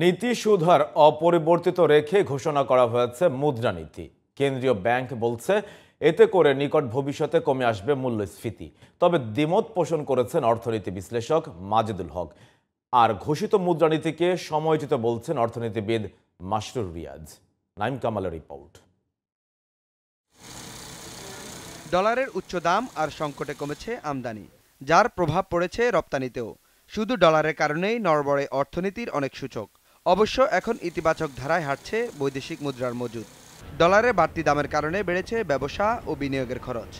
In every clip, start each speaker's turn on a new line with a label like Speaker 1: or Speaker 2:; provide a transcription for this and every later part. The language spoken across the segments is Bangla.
Speaker 1: নীতি সুধার অপরিবর্তিত রেখে ঘোষণা করা হয়েছে মুদ্রানীতি। কেন্দ্রীয় ব্যাংক বলছে এতে করে নিকট ভবিষ্যতে কমে আসবে মূল্যস্ফীতি। তবে দ্বিমত পোষণ করেছেন অর্থনীতি বিশ্লেষক মাজেদুল হক। আর ঘোষিত মুদ্রানীতিকে সময়োচিত বলছেন অর্থনীতিবিদ মাসরুর রিয়াজ। নাইম কামালের রিপোর্ট।
Speaker 2: ডলারের উচ্চ দাম আর সংকটে কমেছে আমদানি, যার প্রভাব পড়েছে রপ্তানিতেও। শুধু ডলারের কারণেই নড়বড়ে অর্থনীতির অনেক সূচক। অবশ্য এখন ইতিবাচক ধারায় হাঁটছে বৈদেশিক মুদ্রার মজুদ। ডলারের বাড়তি দামের কারণে বেড়েছে ব্যবসা ও বিনিয়োগের খরচ,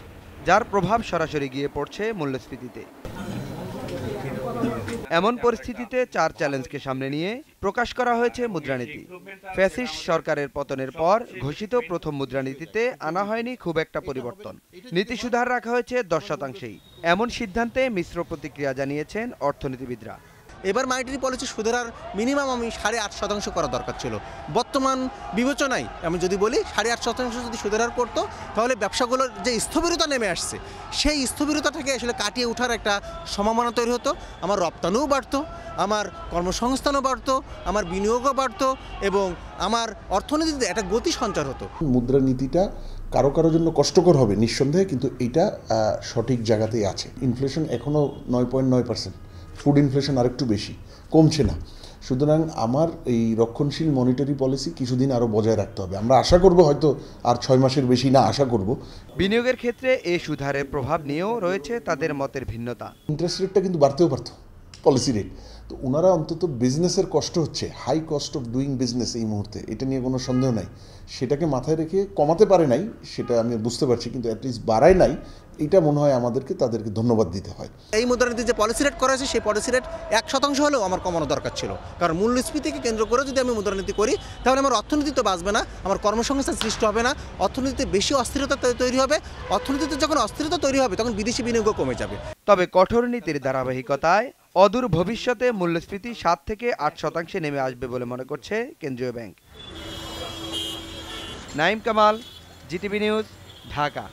Speaker 2: যার প্রভাব সরাসরি গিয়ে পড়ছে মূল্যস্ফীতিতে। এমন পরিস্থিতিতে 4 চ্যালেঞ্জকে সামনে নিয়ে প্রকাশ করা হয়েছে মুদ্রানীতি। ফ্যাসিস্ট সরকারের পতনের পর ঘোষিত প্রথম মুদ্রানীতিতে আনা হয়নি খুব একটা পরিবর্তন। নীতি সুধার রাখা হয়েছে 10%। এমন সিদ্ধান্তে মিশ্র প্রতিক্রিয়া জানিয়েছেন অর্থনীতিবিদরা।
Speaker 3: এবার মনিটারি পলিসি সুদের মিনিমাম আমি 8.5% করা দরকার ছিল। বর্তমান বিবেচনায় আমি যদি বলি 8.5% যদি সুদের হার করতো, তাহলে ব্যবসাগুলোর যে স্থবিরতা নেমে আসছে সেই স্থবিরতাটাকে আসলে কাটিয়ে ওঠার একটা সম্ভাবনা তৈরি হতো। আমার রপ্তানিও বাড়তো, আমার কর্মসংস্থানও বাড়তো, আমার বিনিয়োগও বাড়তো এবং আমার অর্থনীতিতে একটা গতি সঞ্চার হতো।
Speaker 4: মুদ্রানীতিটা কারো কারোর জন্য কষ্টকর হবে নিঃসন্দেহে, কিন্তু এটা সঠিক জায়গাতেই আছে। ইনফ্লেশন এখনও 9.9%, ফুড ইনফ্লেশন আরেকটু বেশি, কমছে না। সুতরাং আমার এই রক্ষণশীল মনিটারি পলিসি কিছুদিন আরও বজায় রাখতে হবে। আমরা আশা করব হয়তো আর 6 মাসের বেশি না, আশা করব।
Speaker 2: বিনিয়োগের ক্ষেত্রে এই সুধারের প্রভাব নিয়েও রয়েছে তাদের মতের ভিন্নতা।
Speaker 4: ইন্টারেস্ট রেটটা কিন্তু বাড়তেও পারতো, পলিসি রেট। তো ওনারা অন্তত বিজনেসের কষ্ট হচ্ছে, high cost of doing business এই মুহূর্তে, এটা নিয়ে কোনো সন্দেহ নাই। সেটাকে মাথায় রেখে কমাতে পারে নাই, সেটা আমি বুঝতে পারছি, কিন্তু অ্যাটলিস্ট বাড়ায় নাই। এটা মনে হয় তাদেরকে ধন্যবাদ দিতে হয়।
Speaker 3: এই মুদ্রানীতি যে পলিসি রেট করা হয়েছে সেই পলিসি রেট 1% হলেও আমার কমানো দরকার ছিল। কারণ মূল্যস্ফীতিকে কেন্দ্র করে যদি আমি মুদ্রানীতি করি, তাহলে আমার অর্থনীতি তো বাঁচবে না, আমার কর্মসংস্থান সৃষ্টি হবে না, অর্থনীতিতে বেশি অস্থিরতা তৈরি হবে। অর্থনীতিতে যখন অস্থিরতা তৈরি হবে তখন বিদেশি বিনিয়োগও কমে যাবে।
Speaker 2: তবে কঠোর নীতির ধারাবাহিকতায় অদূর ভবিষ্যতে মূল্যস্ফীতি 7 থেকে 8% নেমে আসবে বলে মনে করছে কেন্দ্রীয় bank. Naim Kamal, GTV news, Dhaka.